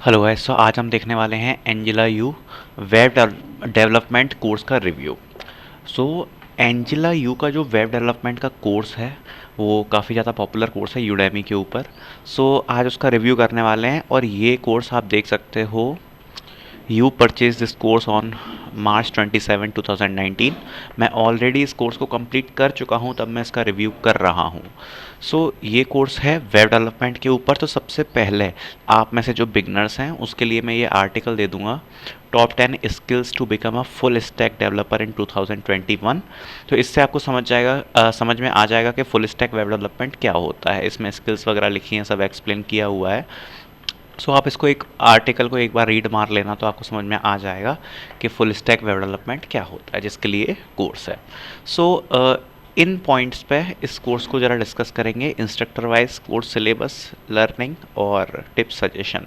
Hello guys. सो आज हम देखने वाले हैं Angela you web development course का रिव्यू। सो एंजिला यू का जो वेब डेवलपमेंट का कोर्स है वो काफ़ी ज़्यादा पॉपुलर कोर्स है यूडेमी के ऊपर। सो आज उसका रिव्यू करने वाले हैं और ये कोर्स आप देख सकते हो। You purchase this course on March 27, 2019। मैं ऑलरेडी इस कोर्स को कंप्लीट कर चुका हूँ, तब मैं इसका रिव्यू कर रहा हूँ। ये कोर्स है वेब डेवलपमेंट के ऊपर। तो सबसे पहले आप में से जो बिगनर्स हैं उसके लिए मैं ये आर्टिकल दे दूंगा, top 10 skills to become a full stack developer in 2021। तो इससे आपको समझ में आ जाएगा कि फुल स्टैक वेब डेवलपमेंट क्या होता है। इसमें स्किल्स वगैरह लिखी हैं, सब एक्सप्लेन किया हुआ है। आप इसको एक आर्टिकल को एक बार रीड मार लेना तो आपको समझ में आ जाएगा कि फुल स्टैक वेब डेवलपमेंट क्या होता है, जिसके लिए कोर्स है। इन पॉइंट्स पे इस कोर्स को ज़रा डिस्कस करेंगे, instructor wise course syllabus, learning और टिप्स सजेशन।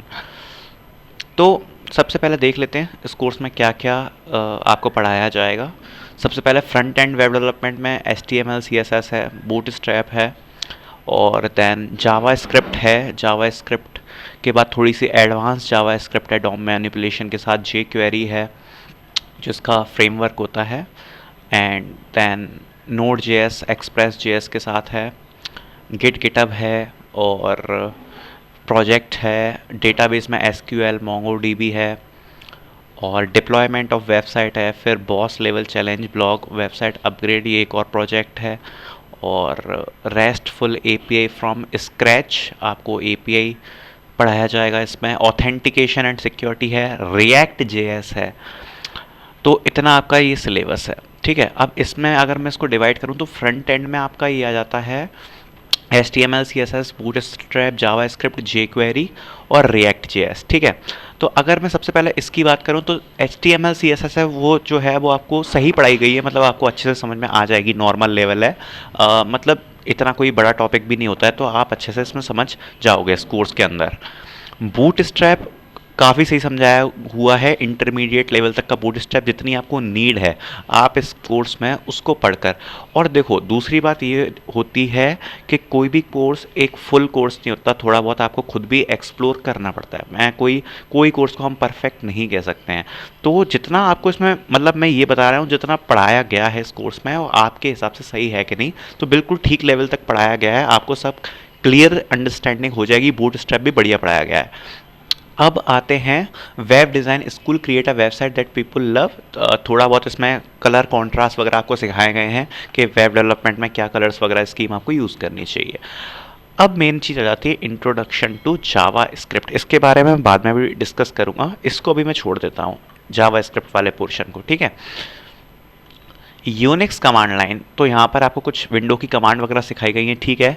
तो सबसे पहले देख लेते हैं इस कोर्स में क्या क्या आपको पढ़ाया जाएगा। सबसे पहले फ्रंट एंड वेब डेवलपमेंट में HTML CSS है, बूटस्ट्रैप है, और देन जावा स्क्रिप्ट है। जावा स्क्रिप्ट के बाद थोड़ी सी एडवांस जावा स्क्रिप्ट है डॉम मैनिपुलेशन के साथ। jQuery है जिसका फ्रेमवर्क होता है, एंड देन Node.js Express.js के साथ है, गिटहब है, और प्रोजेक्ट है। डेटाबेस में SQL MongoDB है, और डिप्लॉयमेंट ऑफ वेबसाइट है। फिर boss level challenge blog website upgrade, ये एक और प्रोजेक्ट है। और रेस्टफुल API फ्रॉम स्क्रैच, आपको API पढ़ाया जाएगा इसमें। ऑथेंटिकेशन एंड सिक्योरिटी है, React.js है। तो इतना आपका ये सिलेबस है, ठीक है। अब इसमें अगर मैं इसको डिवाइड करूँ तो फ्रंट एंड में आपका ये आ जाता है HTML CSS bootstrap JavaScript jQuery और React.js, ठीक है। तो अगर मैं सबसे पहले इसकी बात करूं तो HTML CSS है वो जो है वो आपको सही पढ़ाई गई है, मतलब आपको अच्छे से समझ में आ जाएगी, नॉर्मल लेवल है। मतलब इतना कोई बड़ा टॉपिक भी नहीं होता है, तो आप अच्छे से इसमें समझ जाओगे इस कोर्स के अंदर। बूटस्ट्रैप काफ़ी सही समझाया हुआ है, इंटरमीडिएट लेवल तक का बूटस्ट्रैप जितनी आपको नीड है आप इस कोर्स में उसको पढ़कर। और देखो दूसरी बात ये होती है कि कोई भी कोर्स एक फुल कोर्स नहीं होता, थोड़ा बहुत आपको खुद भी एक्सप्लोर करना पड़ता है। मैं कोई कोर्स को हम परफेक्ट नहीं कह सकते हैं। तो जितना आपको इसमें, मतलब मैं ये बता रहा हूँ जितना पढ़ाया गया है इस कोर्स में वो आपके हिसाब से सही है कि नहीं, तो बिल्कुल ठीक लेवल तक पढ़ाया गया है, आपको सब क्लियर अंडरस्टैंडिंग हो जाएगी। बूटस्ट्रैप भी बढ़िया पढ़ाया गया है। अब आते हैं web design school create a website that people love. थोड़ा बहुत इसमें कलर कॉन्ट्रास्ट वगैरह आपको सिखाए गए हैं कि वेब डेवलपमेंट में क्या कलर्स वगैरह स्कीम आपको यूज़ करनी चाहिए। अब मेन चीज़ आ जाती है इंट्रोडक्शन टू जावा स्क्रिप्ट। इसके बारे में बाद में भी डिस्कस करूँगा, इसको अभी मैं छोड़ देता हूँ जावा स्क्रिप्ट वाले पोर्शन को, ठीक है। यूनिक्स कमांड लाइन, तो यहाँ पर आपको कुछ विंडो की कमांड वगैरह सिखाई गई हैं, ठीक है।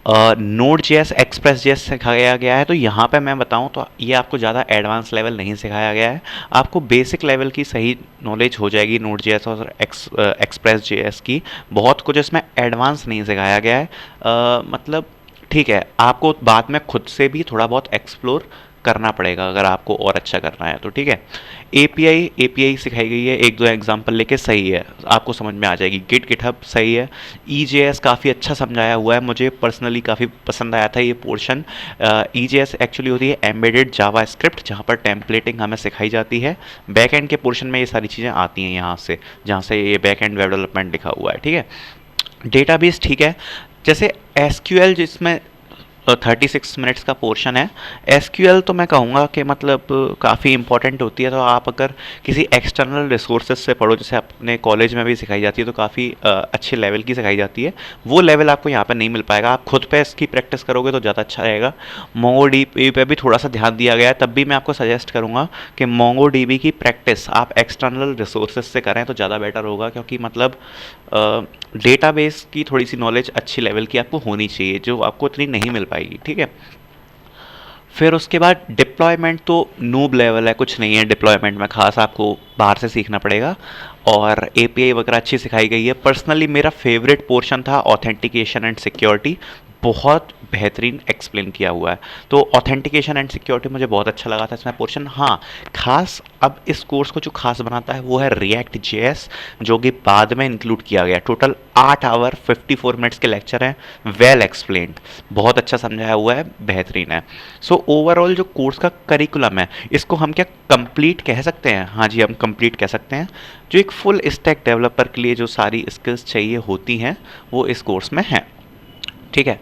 Node.js Express.js सिखाया गया है। तो यहाँ पे मैं बताऊँ तो ये आपको ज़्यादा एडवांस लेवल नहीं सिखाया गया है, आपको बेसिक लेवल की सही नॉलेज हो जाएगी Node.js और Express.js की। बहुत कुछ इसमें एडवांस नहीं सिखाया गया है, मतलब ठीक है, आपको बाद में खुद से भी थोड़ा बहुत एक्सप्लोर करना पड़ेगा अगर आपको और अच्छा करना है तो, ठीक है। एपीआई सिखाई गई है, एक दो एग्जांपल लेके सही है, आपको समझ में आ जाएगी। गिटहब सही है। EJS काफ़ी अच्छा समझाया हुआ है, मुझे पर्सनली काफ़ी पसंद आया था ये पोर्शन। EJS एक्चुअली होती है एम्बेडेड जावा स्क्रिप्ट, जहाँ पर टेम्पलेटिंग हमें सिखाई जाती है। बैक एंड के पोर्शन में ये सारी चीज़ें आती हैं यहाँ से, जहाँ से ये बैक एंड वेब डेवलपमेंट लिखा हुआ है, ठीक है। डेटाबेस ठीक है, जैसे SQL जिसमें 36 मिनट्स का पोर्शन है। SQL तो मैं कहूँगा कि मतलब काफ़ी इंपॉर्टेंट होती है, तो आप अगर किसी एक्सटर्नल रिसोर्सेज से पढ़ो, जैसे अपने कॉलेज में भी सिखाई जाती है, तो काफ़ी अच्छे लेवल की सिखाई जाती है। वो लेवल आपको यहाँ पर नहीं मिल पाएगा, आप खुद पे इसकी प्रैक्टिस करोगे तो ज़्यादा अच्छा रहेगा। MongoDB पे भी थोड़ा सा ध्यान दिया गया है, तब भी मैं आपको सजेस्ट करूँगा कि MongoDB की प्रैक्टिस आप एक्सटर्नल रिसोर्सेज से करें तो ज़्यादा बेटर होगा, क्योंकि मतलब डेटाबेस की थोड़ी सी नॉलेज अच्छी लेवल की आपको होनी चाहिए, जो आपको इतनी नहीं मिल पाएगी, ठीक है। फिर उसके बाद डिप्लॉयमेंट तो नूब लेवल है, कुछ नहीं है डिप्लॉयमेंट में खास, आपको बाहर से सीखना पड़ेगा। और API वगैरह अच्छी सिखाई गई है। पर्सनली मेरा फेवरेट पोर्शन था ऑथेंटिकेशन एंड सिक्योरिटी, बहुत बेहतरीन एक्सप्लेन किया हुआ है। तो ऑथेंटिकेशन एंड सिक्योरिटी मुझे बहुत अच्छा लगा था इसमें पोर्शन। हाँ, खास अब इस कोर्स को जो खास बनाता है वो है रिएक्ट जेएस, जो कि बाद में इंक्लूड किया गया। टोटल 8 आवर 54 मिनट्स के लेक्चर हैं, वेल एक्सप्लेन्ड, बहुत अच्छा समझाया हुआ है, बेहतरीन है। सो ओवरऑल जो कोर्स का करिकुलम है, इसको हम क्या कंप्लीट कह सकते हैं? हाँ जी, हम कंप्लीट कह सकते हैं। जो एक फुल स्टैक डेवलपर के लिए जो सारी स्किल्स चाहिए होती हैं वो इस कोर्स में हैं। ठीक है,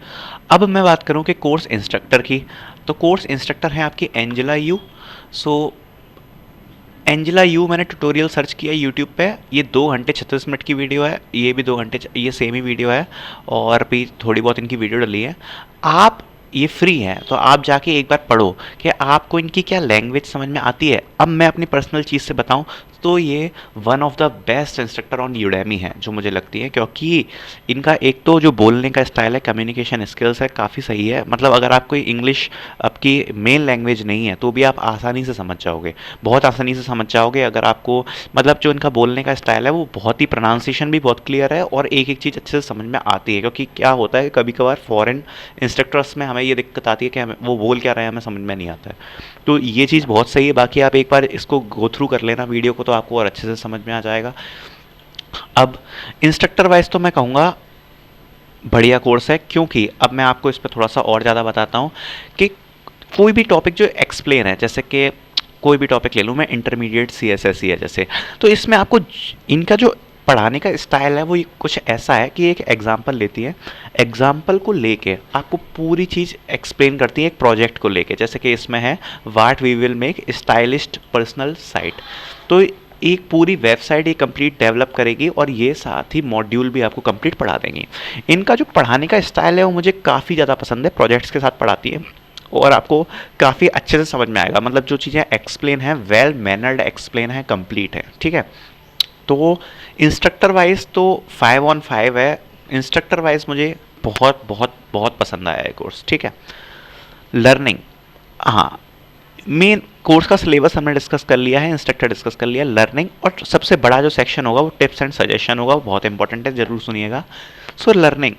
अब मैं बात करूं कि कोर्स इंस्ट्रक्टर की, तो कोर्स इंस्ट्रक्टर हैं आपकी Angela you. So Angela you मैंने ट्यूटोरियल सर्च किया यूट्यूब पे, ये 2 घंटे 36 मिनट की वीडियो है, ये भी 2 घंटे, ये सेम ही वीडियो है, और भी थोड़ी बहुत इनकी वीडियो डली है। आप ये फ्री है तो आप जाके एक बार पढ़ो कि आपको इनकी क्या लैंग्वेज समझ में आती है। अब मैं अपनी पर्सनल चीज़ से बताऊं तो ये one of the best instructor on Udemy है जो मुझे लगती है, क्योंकि इनका एक तो जो बोलने का स्टाइल है, कम्युनिकेशन स्किल्स है, काफ़ी सही है। मतलब अगर आपको इंग्लिश आपकी मेन लैंग्वेज नहीं है तो भी आप आसानी से समझ जाओगे, बहुत आसानी से समझ जाओगे। अगर आपको मतलब जो इनका बोलने का स्टाइल है वो बहुत ही, प्रोनाउंसिएशन भी बहुत क्लियर है और एक एक चीज़ अच्छे से समझ में आती है। क्योंकि क्या होता है कभी कभार फॉरेन इंस्ट्रक्टर्स में हमें ये दिक्कत आती है कि हमें वो बोल क्या रहे हैं हमें समझ में नहीं आता है। तो ये चीज़ बहुत सही है। बाकी आप एक बार इसको गो थ्रू कर लेना वीडियो को तो आपको और अच्छे से समझ में आ जाएगा। अब इंस्ट्रक्टर वाइज तो मैं कहूँगा बढ़िया कोर्स है, क्योंकि अब मैं आपको इस पर थोड़ा सा और ज़्यादा बताता हूँ कि कोई भी टॉपिक जो एक्सप्लेन है, जैसे कि कोई भी टॉपिक ले लूँ मैं, intermediate C S S C है जैसे, तो इसमें आपको इनका जो पढ़ाने का स्टाइल है वो कुछ ऐसा है कि एक एग्जाम्पल लेती है, एग्जाम्पल को लेके आपको पूरी चीज़ एक्सप्लेन करती है एक प्रोजेक्ट को लेके। जैसे कि इसमें है what we will make stylist personal site, तो एक पूरी वेबसाइट ये कंप्लीट डेवलप करेगी और ये साथ ही मॉड्यूल भी आपको कंप्लीट पढ़ा देंगी। इनका जो पढ़ाने का स्टाइल है वो मुझे काफ़ी ज़्यादा पसंद है, प्रोजेक्ट्स के साथ पढ़ाती है और आपको काफ़ी अच्छे से समझ में आएगा। मतलब जो चीज़ें एक्सप्लेन है वेल मैनर्ड एक्सप्लेन है, कंप्लीट है। ठीक है, तो इंस्ट्रक्टर वाइज तो 5 on 5 है। इंस्ट्रक्टर वाइज मुझे बहुत बहुत बहुत पसंद आया है कोर्स। ठीक है, लर्निंग, हाँ, मेन कोर्स का सिलेबस हमने डिस्कस कर लिया है, इंस्ट्रक्टर डिस्कस कर लिया, लर्निंग, और सबसे बड़ा जो सेक्शन होगा वो टिप्स एंड सजेशन होगा, वो बहुत इंपॉर्टेंट है, जरूर सुनिएगा। सो लर्निंग,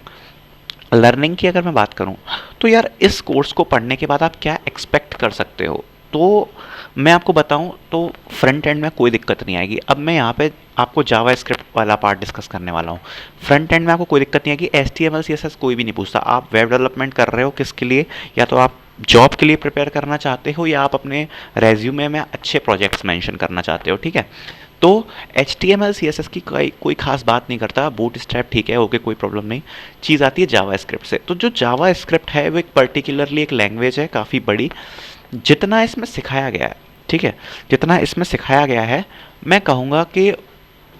लर्निंग की अगर मैं बात करूं तो यार इस कोर्स को पढ़ने के बाद आप क्या एक्सपेक्ट कर सकते हो, तो मैं आपको बताऊं तो फ्रंट एंड में कोई दिक्कत नहीं आएगी। अब मैं यहाँ पे आपको जावा स्क्रिप्ट वाला पार्ट डिस्कस करने वाला हूँ। फ्रंट एंड में आपको कोई दिक्कत नहीं आएगी, HTML CSS कोई भी नहीं पूछता। आप वेब डेवलपमेंट कर रहे हो किसके लिए, या तो आप जॉब के लिए प्रिपेयर करना चाहते हो या आप अपने रेज्यूमे में अच्छे प्रोजेक्ट्स मेंशन करना चाहते हो। ठीक है, तो HTML CSS की कोई खास बात नहीं करता, बूट स्ट्रैप ठीक है, ओके, कोई प्रॉब्लम नहीं। चीज़ आती है जावा स्क्रिप्ट से। तो जो जावा स्क्रिप्ट है वो एक पर्टिकुलरली एक लैंग्वेज है काफ़ी बड़ी, जितना इसमें सिखाया गया है, ठीक है, जितना इसमें सिखाया गया है मैं कहूँगा कि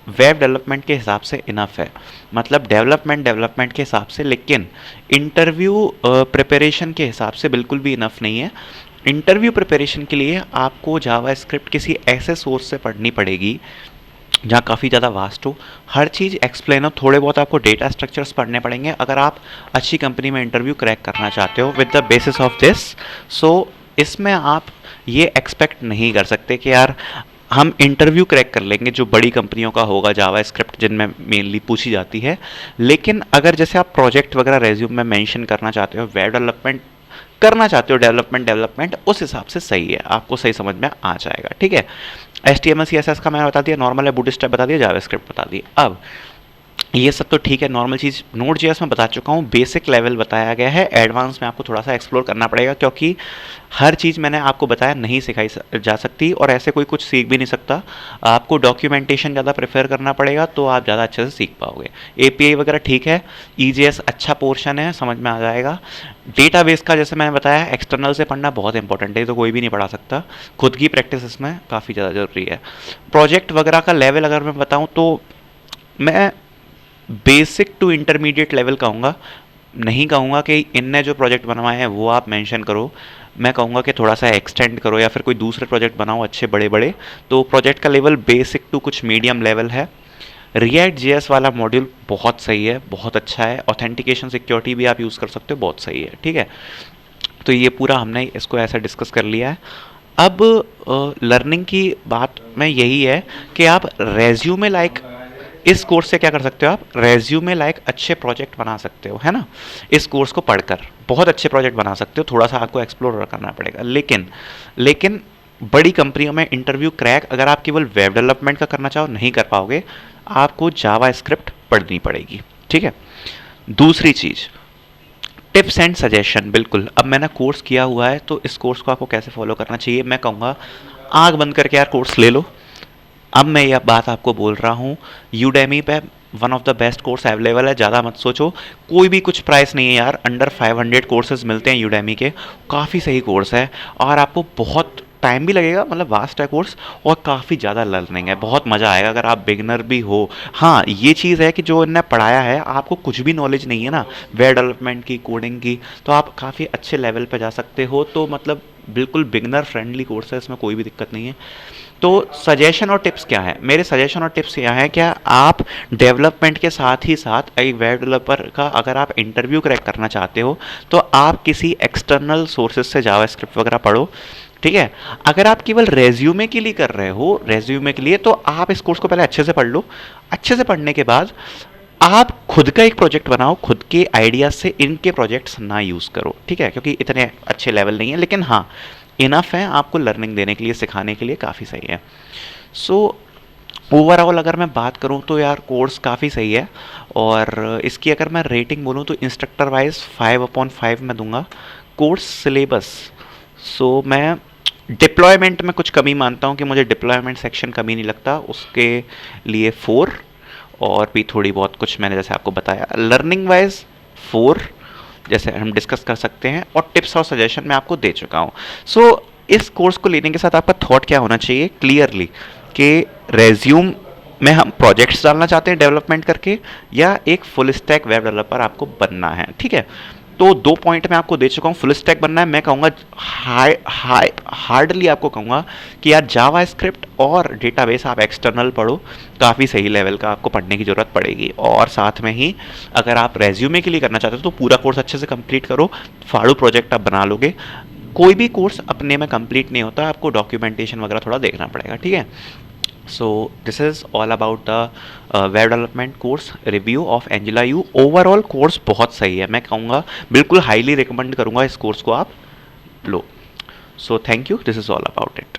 वेब डेवलपमेंट के हिसाब से इनफ है। मतलब डेवलपमेंट के हिसाब से, लेकिन इंटरव्यू प्रिपरेशन के हिसाब से बिल्कुल भी इनफ नहीं है। इंटरव्यू प्रिपरेशन के लिए आपको जावा स्क्रिप्ट किसी ऐसे सोर्स से पढ़नी पड़ेगी जहाँ काफ़ी ज़्यादा वास्ट हो, हर चीज़ एक्सप्लेन हो, थोड़े बहुत आपको डेटा स्ट्रक्चर्स पढ़ने पड़ेंगे अगर आप अच्छी कंपनी में इंटरव्यू क्रैक करना चाहते हो with the basis of this. So इसमें आप ये एक्सपेक्ट नहीं कर सकते कि यार हम इंटरव्यू क्रैक कर लेंगे, जो बड़ी कंपनियों का होगा जावा स्क्रिप्ट जिनमें मेनली पूछी जाती है। लेकिन अगर जैसे आप प्रोजेक्ट वगैरह रेज्यूम में मेंशन करना चाहते हो, वेब डेवलपमेंट करना चाहते हो, डेवलपमेंट उस हिसाब से सही है, आपको सही समझ में आ जाएगा। ठीक है, HTML CSS का मैंने बता दिया, नॉर्मल है, बूटस्ट्रैप बता दिया, जावास्क्रिप्ट बता दी। अब ये सब तो ठीक है, नॉर्मल चीज़ नोड जेएस में बता चुका हूँ, बेसिक लेवल बताया गया है। एडवांस में आपको थोड़ा सा एक्सप्लोर करना पड़ेगा, क्योंकि हर चीज़ मैंने आपको बताया नहीं सिखाई जा सकती और ऐसे कोई कुछ सीख भी नहीं सकता। आपको डॉक्यूमेंटेशन ज़्यादा प्रेफर करना पड़ेगा तो आप ज़्यादा अच्छे से सीख पाओगे। API वगैरह ठीक है, EJS अच्छा पोर्शन है, समझ में आ जाएगा। डेटाबेस का जैसे मैंने बताया एक्सटर्नल से पढ़ना बहुत इंपॉर्टेंट है, तो कोई भी नहीं पढ़ा सकता, खुद की प्रैक्टिस इसमें काफ़ी ज़्यादा ज़रूरी है। प्रोजेक्ट वगैरह का लेवल अगर मैं बताऊँ तो मैं बेसिक टू इंटरमीडिएट लेवल कहूँगा, नहीं कहूँगा कि इनने जो प्रोजेक्ट बनवाए हैं वो आप मेंशन करो। मैं कहूँगा कि थोड़ा सा एक्सटेंड करो या फिर कोई दूसरे प्रोजेक्ट बनाओ अच्छे बड़े बड़े। तो प्रोजेक्ट का लेवल बेसिक टू कुछ मीडियम लेवल है। रिएक्ट जेएस वाला मॉड्यूल बहुत सही है, बहुत अच्छा है। ऑथेंटिकेशन सिक्योरिटी भी आप यूज़ कर सकते हो, बहुत सही है। ठीक है, तो ये पूरा हमने इसको ऐसा डिस्कस कर लिया है। अब लर्निंग की बात में यही है कि आप रेज्यूमे लाइक इस कोर्स से क्या कर सकते हो आप, रेज्यूमे लाइक अच्छे प्रोजेक्ट बना सकते हो, है ना। इस कोर्स को पढ़कर बहुत अच्छे प्रोजेक्ट बना सकते हो, थोड़ा सा आपको एक्सप्लोर करना पड़ेगा, लेकिन बड़ी कंपनियों में इंटरव्यू क्रैक अगर आप केवल वेब डेवलपमेंट का करना चाहो नहीं कर पाओगे, आपको जावा स्क्रिप्ट पढ़नी पड़ेगी, ठीक है। दूसरी चीज़, टिप्स एंड सजेशन। बिल्कुल, अब मैंने कोर्स किया हुआ है तो इस कोर्स को आपको कैसे फॉलो करना चाहिए, मैं कहूँगा आँख बंद करके यार कोर्स ले लो। अब मैं यह बात आपको बोल रहा हूँ, यूडेमी पे one of the best course available है, ज़्यादा मत सोचो, कोई भी कुछ प्राइस नहीं है यार, अंडर 500 कोर्सेज मिलते हैं यूडेमी के, काफ़ी सही कोर्स है और आपको बहुत टाइम भी लगेगा, मतलब वास्ट है कोर्स और काफ़ी ज़्यादा लर्निंग है, बहुत मज़ा आएगा अगर आप बिगनर भी हो। हाँ, ये चीज़ है कि जो इन्हें पढ़ाया है, आपको कुछ भी नॉलेज नहीं है ना वेब डेवलपमेंट की, कोडिंग की, तो आप काफ़ी अच्छे लेवल पे जा सकते हो, तो मतलब बिल्कुल बिगनर फ्रेंडली कोर्स है, इसमें कोई भी दिक्कत नहीं है। तो सजेशन और टिप्स क्या है, मेरे सजेशन और टिप्स क्या है, क्या आप डेवलपमेंट के साथ ही साथ एक वेब डेवलपर का अगर आप इंटरव्यू क्रैक करना चाहते हो तो आप किसी एक्सटर्नल सोर्सेज से जावास्क्रिप्ट वगैरह पढ़ो, ठीक है। अगर आप केवल रेज्यूमे के लिए कर रहे हो, रेज्यूमे के लिए, तो आप इस कोर्स को पहले अच्छे से पढ़ लो। अच्छे से पढ़ने के बाद आप खुद का एक प्रोजेक्ट बनाओ, खुद के आइडियाज से इनके प्रोजेक्ट्स ना यूज़ करो, ठीक है, क्योंकि इतने अच्छे लेवल नहीं है, लेकिन हाँ इनफ है आपको लर्निंग देने के लिए, सिखाने के लिए काफ़ी सही है। सो ओवरऑल अगर मैं बात करूं तो यार कोर्स काफ़ी सही है और इसकी अगर मैं रेटिंग बोलूं तो इंस्ट्रक्टर वाइज 5/5 मैं दूंगा। कोर्स सिलेबस, सो मैं डिप्लॉयमेंट में कुछ कमी मानता हूं कि मुझे डिप्लॉयमेंट सेक्शन कमी नहीं लगता, उसके लिए 4 और भी थोड़ी बहुत कुछ मैंने जैसे आपको बताया, लर्निंग वाइज 4 जैसे हम डिस्कस कर सकते हैं, और टिप्स और सजेशन मैं आपको दे चुका हूँ। सो इस कोर्स को लेने के साथ आपका थॉट क्या होना चाहिए क्लियरली, कि रेज्यूम में हम प्रोजेक्ट्स डालना चाहते हैं डेवलपमेंट करके, या एक फुल स्टैक वेब डेवलपर आपको बनना है, ठीक है। तो 2 पॉइंट मैं आपको दे चुका हूँ, फुल स्टैक बनना है, मैं कहूँगा हार्डली आपको कहूँगा कि यार जावा स्क्रिप्ट और डेटाबेस आप एक्सटर्नल पढ़ो, काफ़ी सही लेवल का आपको पढ़ने की ज़रूरत पड़ेगी। और साथ में ही अगर आप रेज्यूमे के लिए करना चाहते हो तो पूरा कोर्स अच्छे से कंप्लीट करो, फाड़ू प्रोजेक्ट आप बना लोगे। कोई भी कोर्स अपने में कंप्लीट नहीं होता, आपको डॉक्यूमेंटेशन वगैरह थोड़ा देखना पड़ेगा, ठीक है। So this is all about the web development course review of Angela you. Overall course बहुत सही है, मैं कहूँगा बिल्कुल हाईली रिकमेंड करूँगा इस कोर्स को आप लो। So thank you, this is all about it.